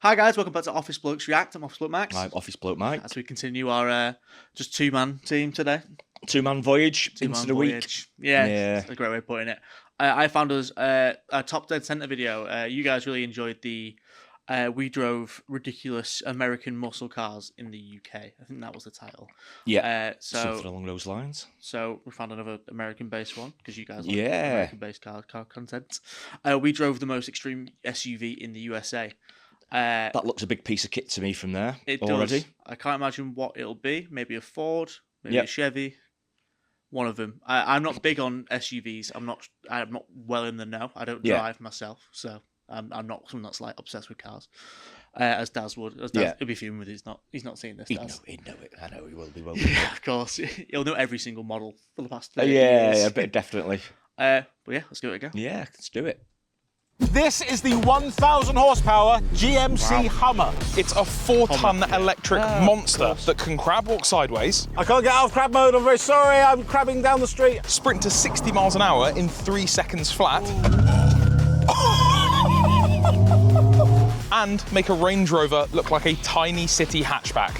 Hi guys, welcome back to Office Blokes React. I'm Office Bloke Max. I'm Office Bloke Mike. As we continue our just two-man team today. Two-man voyage into the week. Yeah, that's a great way of putting it. I found us a top dead centre video. You guys really enjoyed the we drove ridiculous American muscle cars in the UK. I think that was the title. Yeah, something along those lines. So we found another American-based one because you guys like American-based car content. We drove the most extreme SUV in the USA. That looks a big piece of kit to me from there. It already. does. I can't imagine what it'll be. Maybe a Ford, maybe a Chevy. One of them. I'm not big on SUVs. I'm not well in the know. I don't drive myself, so I'm not someone that's like obsessed with cars, as Daz would. He'll be fuming with it. He's not seeing this. He'd know it. I know he will be. Yeah, of course. He'll know every single model for the past 30 years. years. Yeah, but definitely. But yeah, let's give it a go. Yeah, let's do it. This is the 1,000 horsepower GMC Hummer. It's a 4-ton electric monster that can crab walk sideways, I can't get out of crab mode, I'm very sorry, I'm crabbing down the street. sprint to 60 miles an hour in 3 seconds flat, and make a Range Rover look like a tiny city hatchback.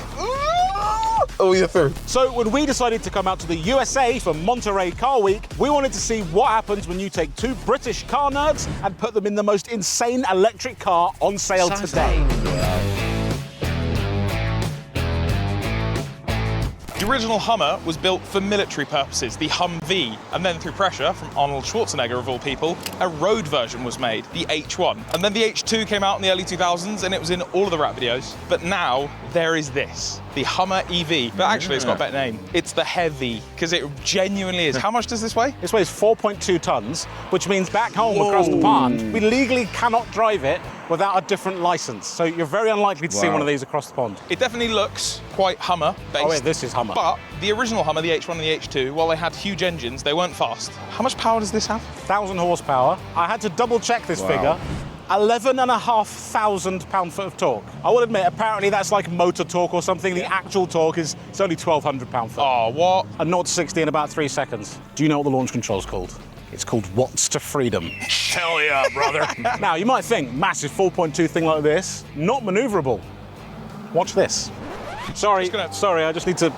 Oh, you're through. So when we decided to come out to the USA for Monterey Car Week, we wanted to see what happens when you take two British car nerds and put them in the most insane electric car on sale today. The original Hummer was built for military purposes, the Humvee, and then through pressure from Arnold Schwarzenegger of all people, a road version was made, the H1. And then the H2 came out in the early 2000s and it was in all of the rap videos. But now there is this, the Hummer EV. But actually it's got a better name. It's the Heavy, because it genuinely is. How much does this weigh? This weighs 4.2 tons, which means back home across the pond, we legally cannot drive it without a different license. So you're very unlikely to see one of these across the pond. It definitely looks quite Hummer-based. Oh wait, this is Hummer. But the original Hummer, the H1 and the H2, while they had huge engines, they weren't fast. How much power does this have? 1,000 horsepower. I had to double check this figure. 11,500 pound-foot of torque. I will admit, apparently that's like motor torque or something. The actual torque is it's only 1,200 pound-foot. Oh, what? And 0 to 60 in about 3 seconds. Do you know what the launch control's called? It's called Watts to Freedom. Hell yeah, brother. Now, you might think, massive 4.2 thing like this, not maneuverable. Watch this. Sorry, I just need to...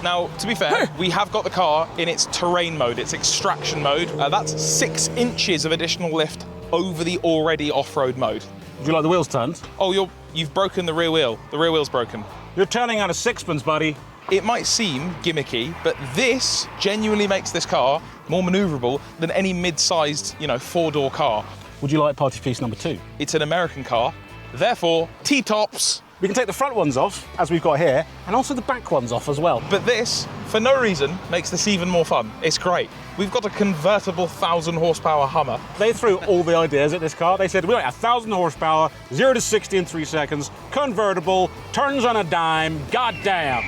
Now, to be fair, we have got the car in its terrain mode, its extraction mode. That's 6 inches of additional lift over the already off-road mode. Would you like the wheels turned? Oh, you've broken the rear wheel. The rear wheel's broken. You're turning out a sixpence, buddy. It might seem gimmicky, but this genuinely makes this car more maneuverable than any mid-sized, 4-door car. Would you like party piece number 2? It's an American car, therefore T-tops. We can take the front ones off, as we've got here, and also the back ones off as well. But this, for no reason, makes this even more fun. It's great. We've got a convertible 1,000 horsepower Hummer. They threw all the ideas at this car. They said, we like 1,000 horsepower, 0 to 60 in 3 seconds, convertible, turns on a dime, goddamn.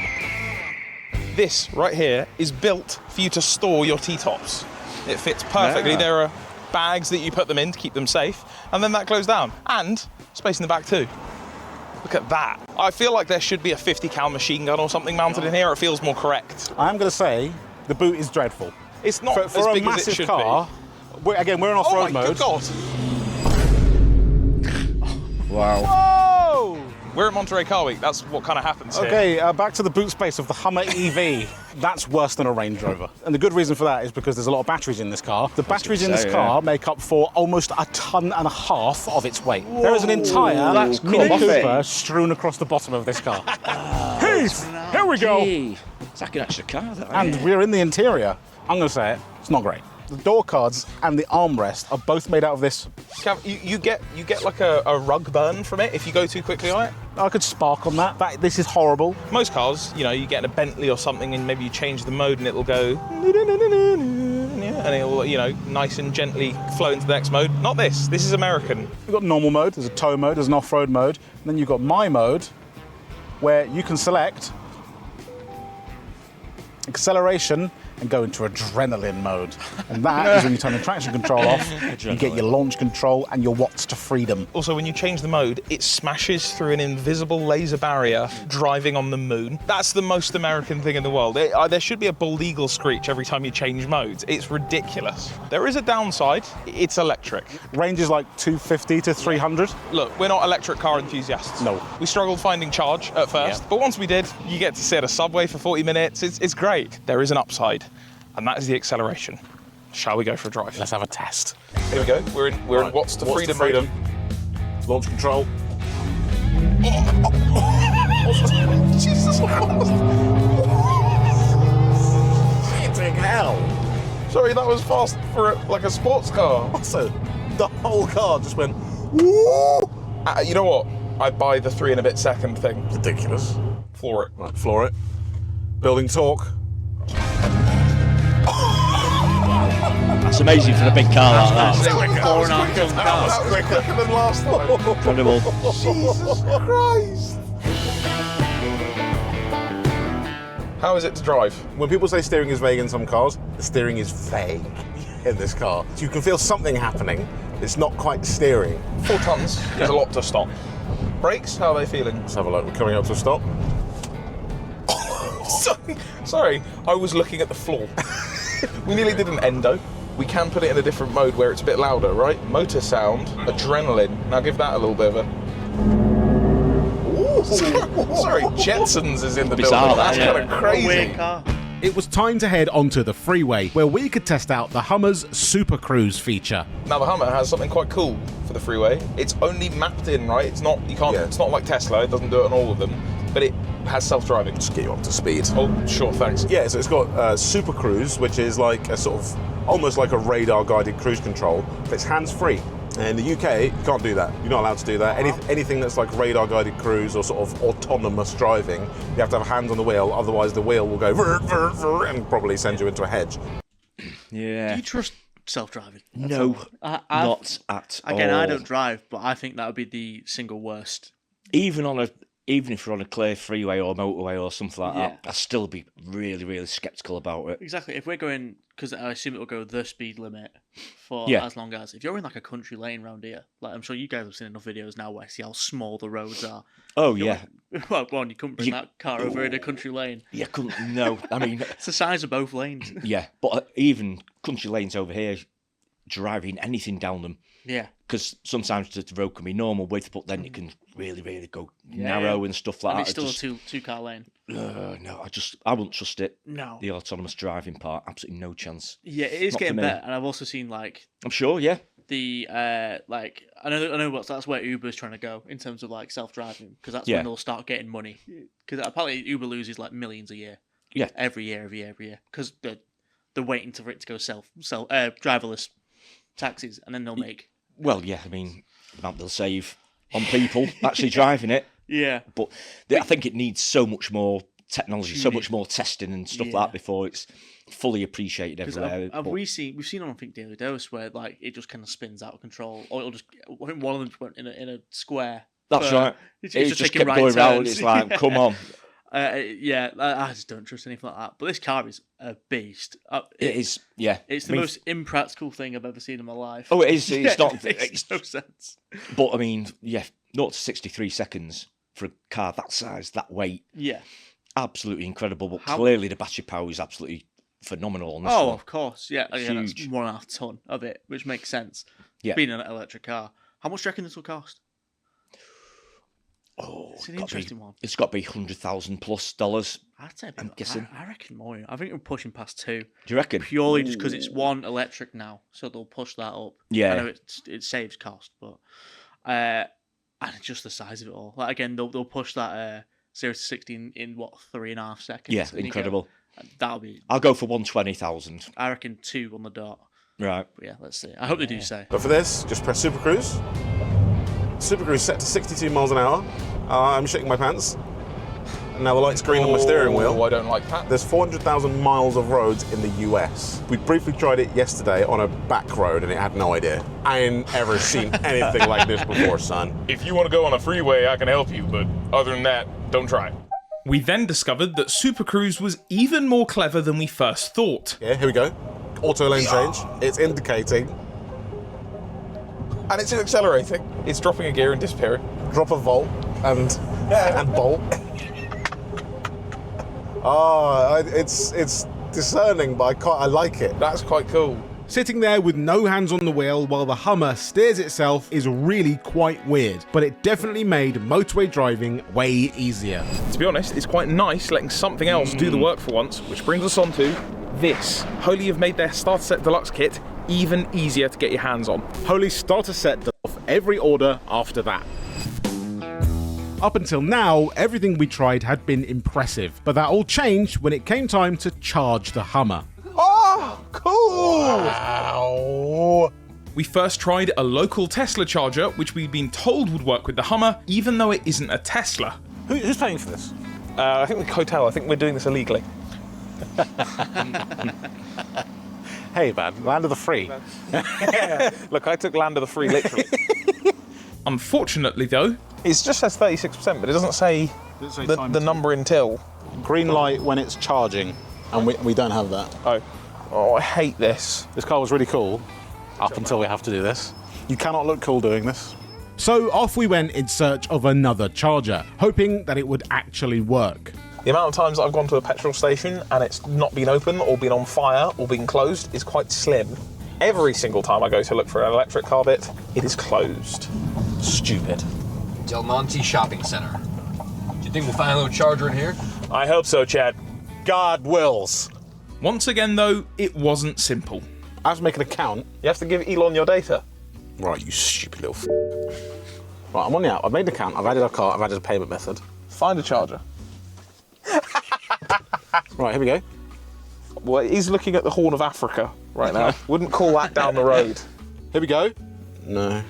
This right here is built for you to store your T-tops. It fits perfectly. Yeah. There are bags that you put them in to keep them safe, and then that closes down. And space in the back too. Look at that. I feel like there should be a 50 cal machine gun or something mounted in here. It feels more correct. I am going to say the boot is dreadful. It's not for as a big as it massive should car. be. Again, we're in off-road Oh my mode. good God. Wow. Whoa! We're at Monterey Car Week. That's what kind of happens here. Okay, back to the boot space of the Hummer EV. That's worse than a Range Rover. And the good reason for that is because there's a lot of batteries in this car. The batteries in this car make up for almost 1.5 tons of its weight. Whoa. There is an entire Mini Cooper strewn across the bottom of this car. Heath, here we go. It's like an extra car, that. And we're in the interior. I'm going to say it, it's not great. The door cards and the armrest are both made out of this. Cav, you get like a rug burn from it if you go too quickly on it. I could spark on that. This is horrible. Most cars, you get in a Bentley or something and maybe you change the mode and it'll go and it'll, nice and gently flow into the next mode. Not this. This is American. You've got normal mode, there's a tow mode, there's an off-road mode, and then you've got my mode where you can select acceleration and go into adrenaline mode. And that is when you turn the traction control off, you get your launch control and your watts to freedom. Also, when you change the mode, it smashes through an invisible laser barrier driving on the moon. That's the most American thing in the world. There should be a bald eagle screech every time you change modes. It's ridiculous. There is a downside. It's electric. Range is like 250 to 300. Look, we're not electric car enthusiasts. No. We struggled finding charge at first, but once we did, you get to sit at a subway for 40 minutes. It's great. There is an upside, and that is the acceleration. Shall we go for a drive? Let's have a test. Here we go. We're in watts to freedom mode. Launch control. Jesus Christ. Hitting hell. Sorry, that was fast for like a sports car. Also, the whole car just went, woo! You know what? I buy the 3 and a bit second thing. Ridiculous. Floor it. Right, floor it. Building torque. That's amazing for a big car like that. That's like 4.5 ton car. That was quicker than last time. Incredible. Jesus Christ. How is it to drive? When people say steering is vague in some cars, the steering is vague in this car. So you can feel something happening. It's not quite steering. 4 tons is a lot to stop. Brakes, how are they feeling? Let's have a look. We're coming up to a stop. Sorry, I was looking at the floor. We nearly did an endo. We can put it in a different mode where it's a bit louder, right? Motor sound, adrenaline. Now give that a little bit of a... Ooh. Sorry, Jetsons is in the Bizarre, building. That's yeah. kind of crazy. Weird car. It was time to head onto the freeway where we could test out the Hummer's Super Cruise feature. Now the Hummer has something quite cool for the freeway. It's only mapped in, right? It's not, you can't, It's not like Tesla, it doesn't do it on all of them, but it has self-driving. Just get you up to speed. Oh, sure, thanks. Yeah, so it's got Super Cruise, which is like a sort of, almost like a radar-guided cruise control, but it's hands-free. In the UK, you can't do that. You're not allowed to do that. Anything that's like radar-guided cruise or sort of autonomous driving, you have to have a hand on the wheel, otherwise the wheel will go vrr, vrr, vrr, and probably send you into a hedge. Yeah. Do you trust self-driving? No, not at all. Again, I don't drive, but I think that would be the single worst. Even if you're on a clear freeway or motorway or something like Yeah. that, I'd still be really, really sceptical about it. Exactly. If we're going, because I assume it will go the speed limit for Yeah. as long as. If you're in like a country lane round here, like I'm sure you guys have seen enough videos now where I see how small the roads are. Oh, yeah. Well, one, you couldn't bring that car over in a country lane. You couldn't, no. I mean, It's the size of both lanes. yeah, but even country lanes over here, driving anything down them, Yeah. because sometimes the road can be normal width, but then it can really, really go narrow and stuff like And that. it's still a two-car lane. No, I wouldn't trust it. No. The autonomous driving part, absolutely no chance. Yeah, it is Not for getting me. better, and I've also seen like I'm sure, yeah. the like I know that's where Uber's trying to go in terms of like self-driving, because that's Yeah. when they'll start getting money. Because apparently Uber loses like millions a year. Yeah. Every year, because they're waiting for it to go driverless taxis, and then they'll make. Well, yeah, I mean, the amount they'll save on people actually driving it. Yeah. But I think it needs so much more technology, so much more testing and stuff like that before it's fully appreciated everywhere. We've seen on I think Daily Dose where like it just kind of spins out of control, or it'll just. I think one of them went in a square. That's right. It's just taking kept right going round. turns. It's like, come on. I just don't trust anything like that. But this car is a beast. It is, yeah. It's the most impractical thing I've ever seen in my life. Oh, it is. It's not. It makes no sense. But I mean, yeah, 0 to 63 seconds for a car that size, that weight. Yeah. Absolutely incredible. But clearly the battery power is absolutely phenomenal on this Oh, one. of course. Yeah. That's Huge. 1.5 ton of it, which makes sense. Yeah. Being an electric car. How much do you reckon this will cost? Oh, It's an interesting one. It's got to be $100,000+. I'd say I'm guessing. I reckon more. I think we're pushing past 2. Do you reckon? Purely just because it's one electric now, so they'll push that up. Yeah. I know it saves cost, but and just the size of it all. Like again, they'll push that 0 to 60 in what 3.5 seconds. Yeah, and you incredible. That'll be. I'll go for 120,000. I reckon 2 on the dot. Right. But yeah, let's see. I hope they do say. But for this, just press Super Cruise. Super Cruise set to 62 miles an hour. I'm shaking my pants. And now the light's green on my steering Oh, wheel. I don't like that. There's 400,000 miles of roads in the US. We briefly tried it yesterday on a back road and it had no idea. I ain't ever seen anything like this before, son. If you want to go on a freeway, I can help you, but other than that, don't try. We then discovered that Super Cruise was even more clever than we first thought. Yeah, here we go. Auto lane change. It's indicating. And it's accelerating. It's dropping a gear and disappearing. Drop a volt and bolt. It's discerning, but I like it. That's quite cool. Sitting there with no hands on the wheel while the Hummer steers itself is really quite weird, but it definitely made motorway driving way easier. To be honest, it's quite nice letting something else do the work for once, which brings us on to this. Holy have made their starter set deluxe kit even easier to get your hands on. Holy starter set does off every order after that. Up until now, everything we tried had been impressive, but that all changed when it came time to charge the Hummer. Oh, cool! Wow! We first tried a local Tesla charger, which we'd been told would work with the Hummer, even though it isn't a Tesla. Who's paying for this? I think the hotel. I think we're doing this illegally. Hey man, land of the free. Look, I took land of the free literally. Unfortunately though, it just says 36%, but it doesn't say the number until. Green light when it's charging, and we don't have that. Oh, I hate this. This car was really cool, up until we have to do this. You cannot look cool doing this. So off we went in search of another charger, hoping that it would actually work. The amount of times I've gone to a petrol station and it's not been open or been on fire or been closed is quite slim. Every single time I go to look for an electric car bit, it is closed. Stupid. Del Monte Shopping Center. Do you think we'll find a little charger in here? I hope so, Chad. God wills. Once again though, it wasn't simple. I have to make an account. You have to give Elon your data. Right, you stupid little Right, I'm on the app. I've made an account. I've added a car. I've added a payment method. Find a charger. Right, here we go. Well, he's looking at the Horn of Africa right now. Wouldn't call that down the road. Here we go. No.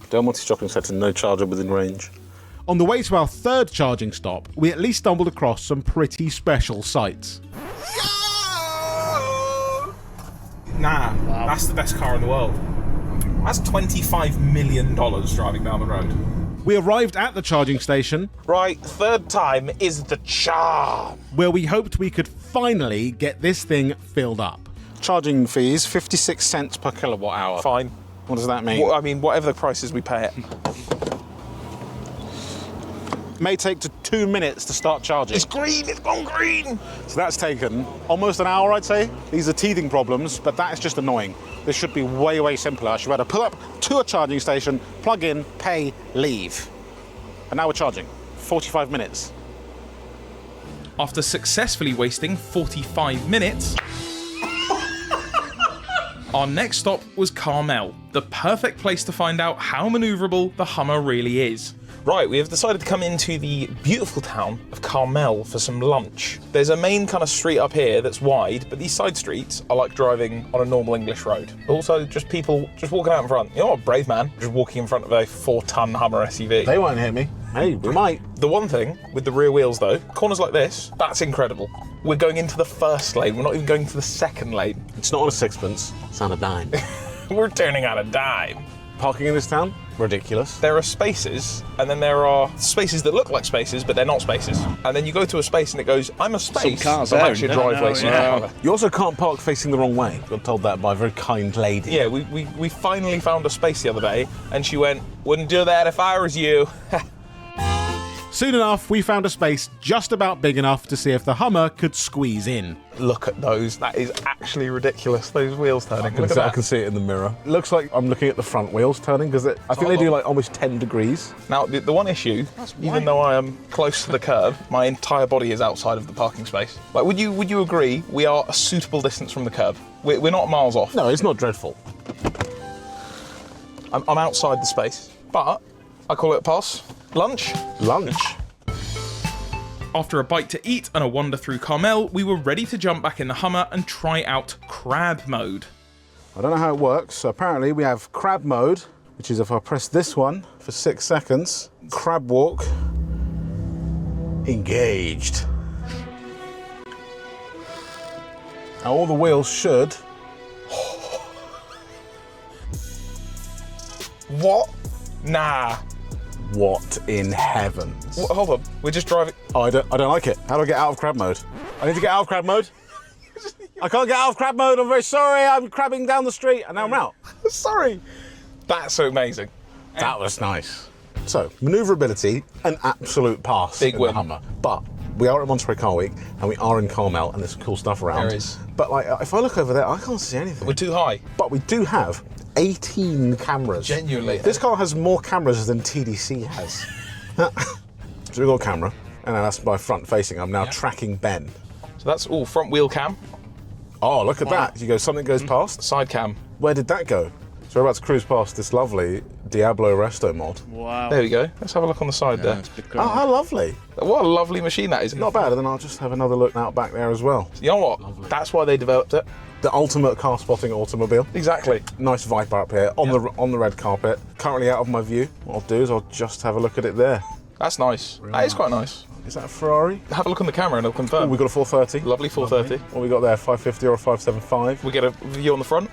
Del Monte Shopping Centre, no charger within range. On the way to our third charging stop, we at least stumbled across some pretty special sights. Nah, that's the best car in the world. That's $25 million driving down the road. We arrived at the charging station. Right, third time is the charm. Where we hoped we could finally get this thing filled up. Charging fees, 56 cents per kilowatt hour. Fine. What does that mean? Well, I mean, whatever the price is, we pay it. May take to 2 minutes to start charging. It's green, it's gone green. So that's taken almost an hour, I'd say. These are teething problems, but that is just annoying. This should be way, way simpler. I should be able to pull up to a charging station, plug in, pay, leave. And now we're charging. 45 minutes. After successfully wasting 45 minutes, our next stop was Carmel, the perfect place to find out how manoeuvrable the Hummer really is. Right, we have decided to come into the beautiful town of Carmel for some lunch. There's a main kind of street up here that's wide, but these side streets are like driving on a normal English road. Also, just people just walking out in front. You know what, brave man, just walking in front of a 4-ton Hummer SUV. They won't hit me. Hey, we might. The one thing with the rear wheels though, corners like this, that's incredible. We're going into the first lane, we're not even going to the second lane. It's not on a sixpence, it's on a dime. We're turning on a dime. Parking in this town? Ridiculous. There are spaces, and then there are spaces that look like spaces, but they're not spaces. And then you go to a space and it goes, I'm a space, Some cars but I'm there, actually a no, driveway. no, So you yeah. can't park. You also can't park facing the wrong way. Got told that by a very kind lady. Yeah, we finally found a space the other day, and she went, wouldn't do that if I was you. Soon enough, we found a space just about big enough to see if the Hummer could squeeze in. Look at those, that is actually ridiculous, those wheels turning. Look at I that. can see it in the mirror. It looks like I'm looking at the front wheels turning because I think they do like almost 10 degrees. Now, the one issue, even though I am close to the curb, my entire body is outside of the parking space. Like, would you agree we are a suitable distance from the curb? We're not miles off. No, it's not dreadful. I'm outside the space, but I call it a pass. Lunch? Lunch. After a bite to eat and a wander through Carmel, we were ready to jump back in the Hummer and try out crab mode. I don't know how it works. So apparently we have crab mode, which is if I press this one for 6 seconds, crab walk, engaged. Now all the wheels should. What? Nah. What in heaven? Hold on, we're just driving. Oh, I don't like it. How do I get out of crab mode? I need to get out of crab mode. I can't get out of crab mode. I'm very sorry. I'm crabbing down the street and now I'm out. Sorry. That's so amazing. That was nice. So, manoeuvrability, an absolute pass Big in win. the Hummer. But we are at Monterey Car Week and we are in Carmel and there's some cool stuff around. There is. But like, if I look over there, I can't see anything. We're too high. But we do have 18 cameras. Genuinely. This car has more cameras than TDC has. So we've got a camera, and now that's my front facing. I'm now tracking Ben. So that's all front wheel cam, Oh, look at that. You go, something goes past. side cam. Where did that go? So we're about to cruise past this lovely Diablo Resto mod. Wow. There we go. Let's have a look on the side there. Oh, how lovely. What a lovely machine that is. Not bad, and then I'll just have another look out back there as well. You know what? That's why they developed it. The ultimate car spotting automobile. Exactly. Nice Viper up here on the red carpet. Currently out of my view. What I'll do is I'll just have a look at it there. That's nice. That is quite nice. Is that a Ferrari? Have a look on the camera and it'll Oh, confirm. we got a 430. Lovely 430. What we got there? 550 or a 575? We get a view on the front.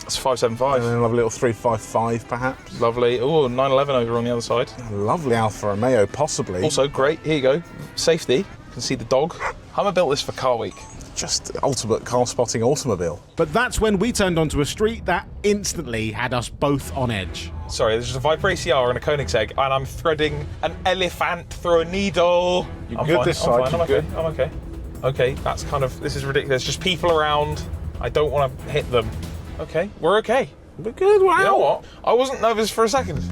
It's 575. And then a lovely little 355 perhaps. Lovely. Oh, 911 over on the other side. Lovely Alfa Romeo, possibly. Also great. Here you go. Safety. You can see the dog. Hummer built this for Car Week. Just the ultimate car spotting automobile. But that's when we turned onto a street that instantly had us both on edge. Sorry, there's just a Viper ACR and a Koenigsegg, and I'm threading an elephant through a needle. You're I'm good fine, this I'm side, fine, I'm you're okay. I'm okay. Okay, that's kind of, this is ridiculous. Just people around. I don't want to hit them. Okay, we're okay. We're good, wow. You know what? I wasn't nervous for a second.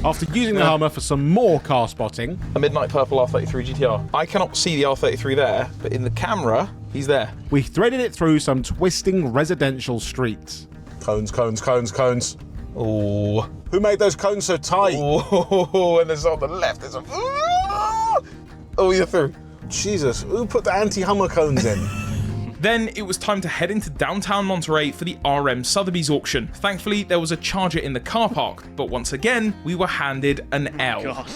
After using the Hummer for some more car spotting, A midnight purple R33 GTR. I cannot see the R33 there, but in the camera, he's there. we threaded it through some twisting residential streets. Cones, cones, cones, cones. Oh. Who made those cones so tight? Oh, and there's on the left, there's a... Oh, you're through. Jesus, who put the anti-Hummer cones in? Then it was time to head into downtown Monterey for the RM Sotheby's auction. Thankfully, there was a charger in the car park, but once again, we were handed an L. God.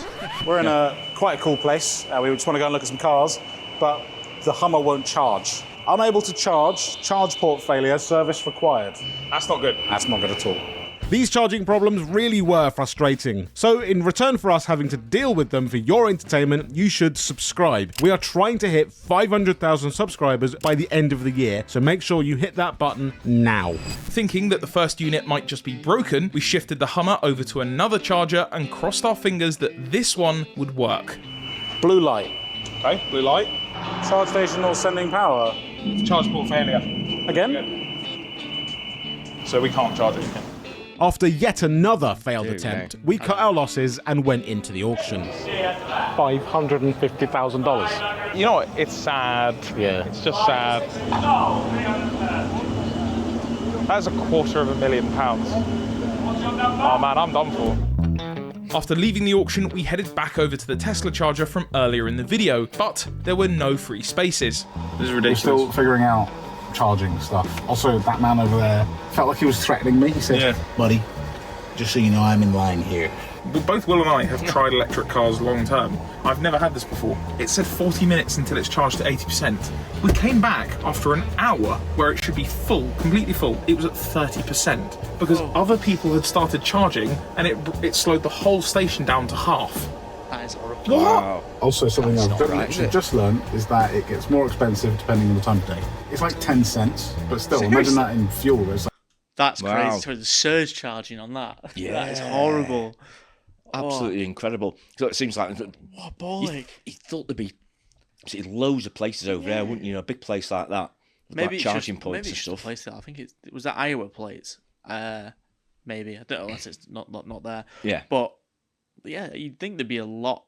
We're in quite a cool place. We just want to go and look at some cars, but the Hummer won't charge. Unable to charge port failure, service required. That's not good. That's not good at all. These charging problems really were frustrating. So in return for us having to deal with them for your entertainment, you should subscribe. We are trying to hit 500,000 subscribers by the end of the year, so make sure you hit that button now. Thinking that the first unit might just be broken, we shifted the Hummer over to another charger and crossed our fingers that this one would work. Blue light. Okay, blue light. Charge station not sending power. Charge port failure. Again? So we can't charge it again. After yet another failed attempt, we cut our losses and went into the auction. $550,000. You know what? It's sad. Yeah. It's just sad. That's £250,000. Oh man, I'm done for. After leaving the auction, we headed back over to the Tesla charger from earlier in the video, but there were no free spaces. This is ridiculous. We're still figuring out charging stuff. Also, that man over there felt like he was threatening me. He said, Yeah. buddy, just so you know, I'm in line here. Both Will and I have tried electric cars long term. I've never had this before. It said 40 minutes until it's charged to 80%. We came back after an hour where it should be full, completely full. It was at 30% because other people had started charging and it slowed the whole station down to half. That is horrible. What? Also, something That's I've not right, is it? just learned is that it gets more expensive depending on the time of day. It's like 10 cents, but still, imagine that in fuel. It's like, That's Wow. crazy. So the surge charging on that. Yeah. That is horrible. Absolutely incredible. So it seems like What a ball ache. you thought there'd be loads of places over there, wouldn't you? A big place like that. With Maybe like it's charging just, points maybe and it's just stuff. a place that I think it was that Iowa plates. Maybe I don't know unless it's not there. Yeah. But yeah, you'd think there'd be a lot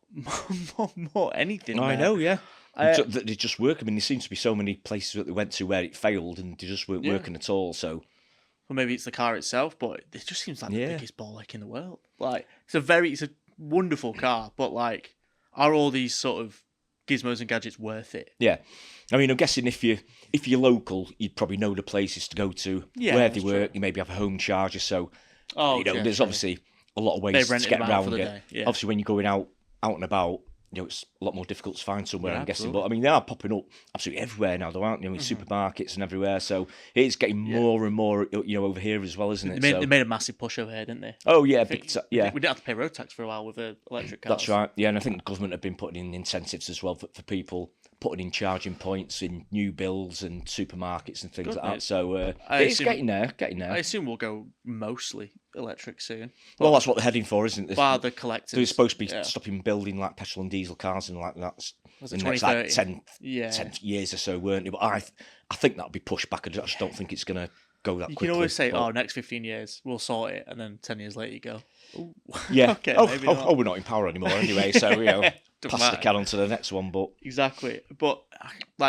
more anything. I there. know, yeah. Uh, They just work. I mean, there seems to be so many places that they went to where it failed and they just weren't Yeah. working at all. So Or maybe it's the car itself, but it just seems like Yeah. the biggest ball ache in the world. Like it's a wonderful car, but like, are all these sort of gizmos and gadgets worth it? yeah, I mean, I'm guessing if you're local, you'd probably know the places to go to Yeah, where that's they work. true. You maybe have a home charger, so Oh, you know, okay, there's true. obviously a lot of They ways to rented get them out for around the it. day, yeah. Obviously, when you're going out and about, it's a lot more difficult to find somewhere, Yeah, I'm guessing. absolutely. But I mean, they are popping up absolutely everywhere now, though, aren't they? In supermarkets and everywhere. So it's getting more and more, over here as well, isn't it? They made a massive push over here, didn't they? Oh yeah, We yeah. didn't have to pay road tax for a while with the electric cars. That's right. Yeah, and I think the government have been putting in incentives as well for people putting in charging points in new builds and supermarkets and things like that. So it's getting there. I assume we'll go mostly electric soon. Well, that's what they're heading for, isn't it? Bar the collectors. They're supposed to be stopping building like petrol and diesel cars and like that Was in it the next like 2030? 10 years or so, weren't they? But I think that'll be pushed back. I just don't think it's going to go that quickly. You can always say, next 15 years, we'll sort it. And then 10 years later, you go, ooh. Yeah. Okay, maybe not. We're not in power anymore anyway, so, pass the can on to the next one. But Exactly. But,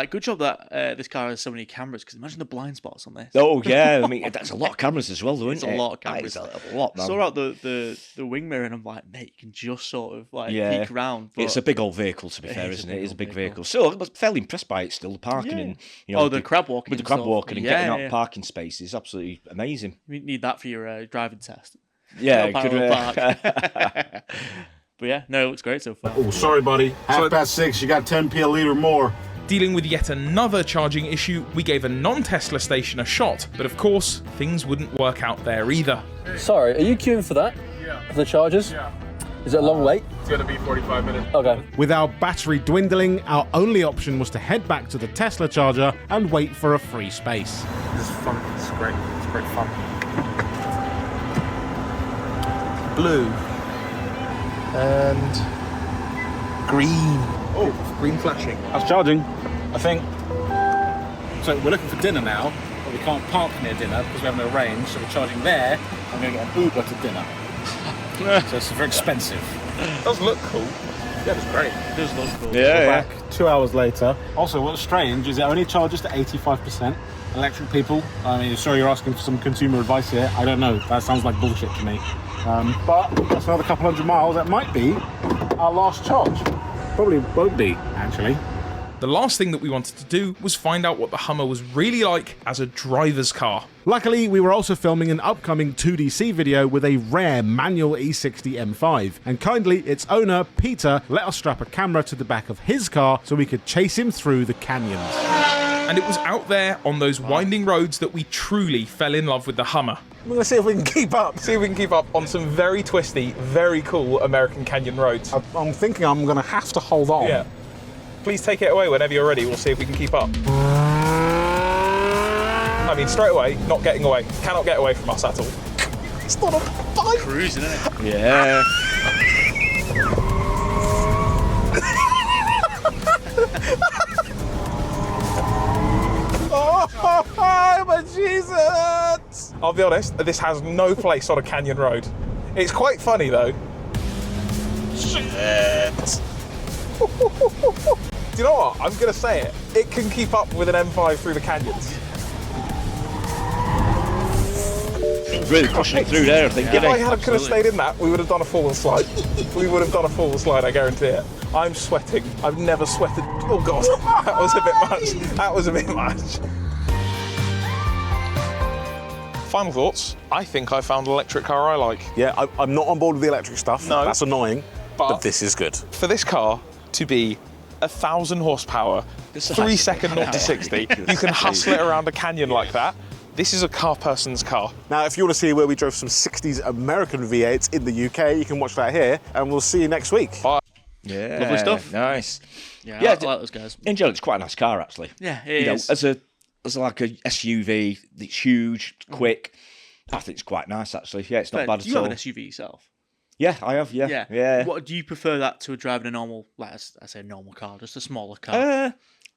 good job that this car has so many cameras, because imagine the blind spots on this. oh, yeah. I mean, that's a lot of cameras as well, though, isn't it? It's a lot of cameras. That is a lot, man. I saw out the wing mirror, and I'm like, mate, you can just sort of, peek round. But It's a big old vehicle, to be fair, isn't it? It is a big vehicle. Still, I was fairly impressed by it still, the parking and, the crab walking. With the crab walking and getting out yeah. parking spaces, absolutely amazing. You need that for your driving test. Yeah, No parallel park. But yeah, no, it looks great so far. Oh, sorry, buddy. 6:30. You got 10p a litre more. Dealing with yet another charging issue, we gave a non-Tesla station a shot, but of course, things wouldn't work out there either. Sorry, are you queuing for that? Yeah. For the chargers? Yeah. Is it a long wait? It's going to be 45 minutes. Okay. With our battery dwindling, our only option was to head back to the Tesla charger and wait for a free space. This is fun. It's great. It's great fun. Blue. And green. Oh, green flashing. That's charging, I think. So we're looking for dinner now, but we can't park near dinner because we have no range, so we're charging there. I'm going to get an Uber to dinner. So it's very expensive. It does look cool. Yeah, it's great. It does look cool. We're back 2 hours later. Also, what's strange is it only charges to 85%. Electric people, I mean, sorry you're asking for some consumer advice here. I don't know. That sounds like bullshit to me. But that's another couple hundred miles. That might be our last charge. Probably won't be, actually. The last thing that we wanted to do was find out what the Hummer was really like as a driver's car. Luckily, we were also filming an upcoming 2DC video with a rare manual E60 M5, and kindly, its owner, Peter, let us strap a camera to the back of his car so we could chase him through the canyons. And it was out there on those winding roads that we truly fell in love with the Hummer. We're going to see if we can keep up. See if we can keep up on some very twisty, very cool American Canyon roads. I'm thinking I'm going to have to hold on. Yeah. Please take it away whenever you're ready. We'll see if we can keep up. I mean, straight away, not getting away. Cannot get away from us at all. It's not a bike. Cruising, isn't it? Yeah. Oh, my Jesus! I'll be honest, this has no place on a canyon road. It's quite funny, though. Shit! Do you know what? I'm going to say it. It can keep up with an M5 through the canyons. Really pushing it through there, I think. If I could have stayed in that, we would have done a fall and slide. We would have done a fall and slide, I guarantee it. I'm sweating. I've never sweated. Oh, God. That was a bit much. That was a bit much. Final thoughts. I think I found an electric car I like. Yeah, I'm not on board with the electric stuff. No. That's annoying. But this is good. For this car to be 1,000 horsepower, 3 second 0 to 60, you can hustle it around a canyon like that. This is a car person's car. Now, if you want to see where we drove some 60s American V8s in the UK, you can watch that here, and we'll see you next week. Bye. Yeah, Lovely stuff. Nice. Yeah, Yeah, I like those guys. In general, it's quite a nice car, actually. Yeah, it is. As like a SUV, it's huge, quick. I think it's quite nice, actually. Yeah, it's not bad at all. You have an SUV yourself? Yeah, I have. Yeah. What do you prefer that to driving a normal, I say a normal car, just a smaller car?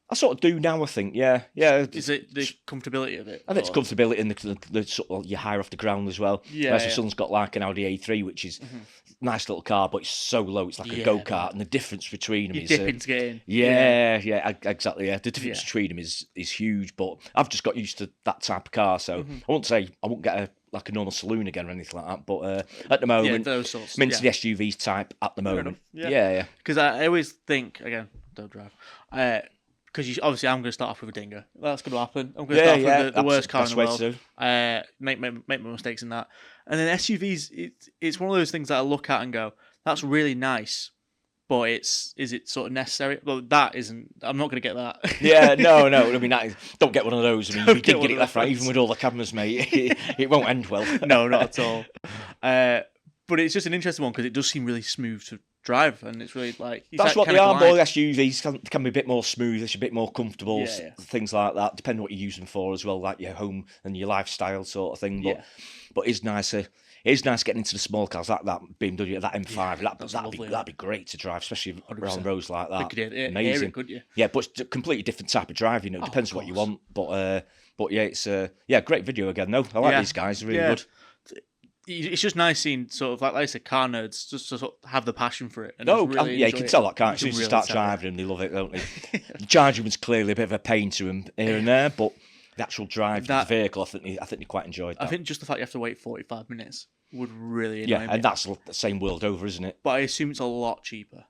I sort of do now, I think. Yeah. Is it the comfortability of it? I think it's comfortability and the sort of you're higher off the ground as well. Yeah. Whereas my son's got like an Audi A3, which is a nice little car, but it's so low, it's like a go-kart, and the difference between them You're is... dipping to get in. Yeah, exactly, yeah. The difference between them is huge, but I've just got used to that type of car, so I won't say I won't get a normal saloon again or anything like that, but at the moment, those sorts, I'm into the SUV type at the moment. enough. Yeah. Because I always think, again, don't drive, because obviously I'm going to start off with a Dinger. That's going to happen. I'm going to start off with the worst car in the world. Make my mistakes in that. And then SUVs, it's one of those things that I look at and go, that's really nice, But is it sort of necessary? Well, that isn't. I'm not going to get that. Yeah, no. I mean, don't get one of those. I mean, if you did get it left, right, even with all the cameras, mate, it won't end well. No, not at all. But it's just an interesting one because it does seem really smooth to drive, and it's really like that's what they are. More SUVs can be a bit more smooth, a bit more comfortable, things like that. Depending on what you use them for as well, like your home and your lifestyle sort of thing. But it's nicer. It's nice getting into the small cars like that BMW, that M5. That'd be great to drive, especially 100%. around roads like that. Amazing, could you? Yeah, but it's a completely different type of drive. It depends on what you want. But yeah, it's great video again. though. I like these guys. They're really good. It's just nice seeing sort of like I said, car nerds just to sort of have the passion for it. And you can tell that car as soon as you start driving them, they love it, don't they? The charging was clearly a bit of a pain to them here and there, but the actual drive of the vehicle, I think they quite enjoyed that. I think just the fact you have to wait 45 minutes would really annoy me. And that's the same world over, isn't it? But I assume it's a lot cheaper.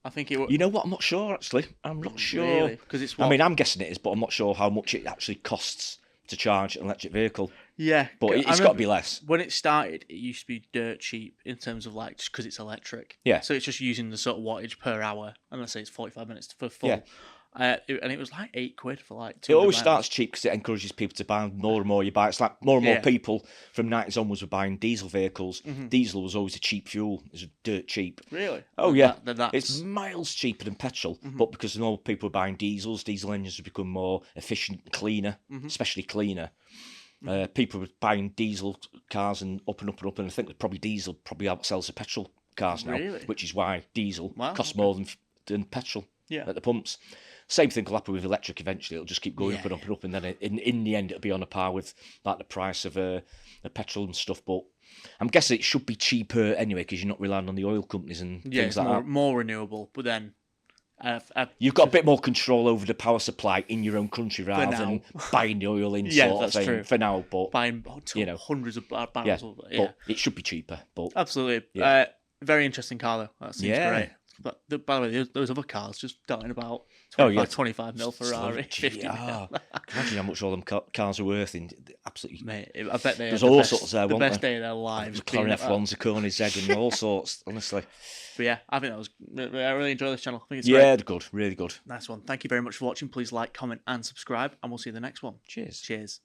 I think it would. You know what? I'm not sure, actually. I'm not sure. Really? Because it's I mean, I'm guessing it is, but I'm not sure how much it actually costs to charge an electric vehicle. Yeah. But it's got to be less. When it started, it used to be dirt cheap in terms of like, just because it's electric. Yeah. So it's just using the sort of wattage per hour. And let's say it's 45 minutes for full. Yeah. And it was like £8 for like 2 It always starts cheap because it encourages people to buy more and more you buy. It's like more and more people from 90s onwards were buying diesel vehicles. Mm-hmm. Diesel was always a cheap fuel. It was dirt cheap. Really? Oh, yeah. It's miles cheaper than petrol. Mm-hmm. But because more people were buying diesels, diesel engines have become more efficient and cleaner, especially cleaner. People were buying diesel cars and up and up and up. And I think that diesel probably outsells the petrol cars now, which is why diesel costs more than petrol at the pumps. Same thing will happen with electric eventually. It'll just keep going up and up and up, and then in the end it'll be on a par with like the price of the petrol and stuff. But I'm guessing it should be cheaper anyway because you're not relying on the oil companies and things like that. More renewable, but then you've got a bit more control over the power supply in your own country rather than buying the oil in sort of thing. True. For now, but buying hundreds of barrels of it. But it should be cheaper. But absolutely, very interesting car though. That seems great. But by the way, those other cars just darting about 25 mil Ferrari, 50 mil. Imagine how much all them cars are worth. Absolutely, mate. I bet there's all sorts there. The best day of their lives. McLaren F1s, a Koenigsegg, and all sorts. Honestly, but yeah, I think that was. I really enjoy this channel. I think it's great. They're good, really good. Nice one. Thank you very much for watching. Please like, comment, and subscribe, and we'll see you in the next one. Cheers. Cheers.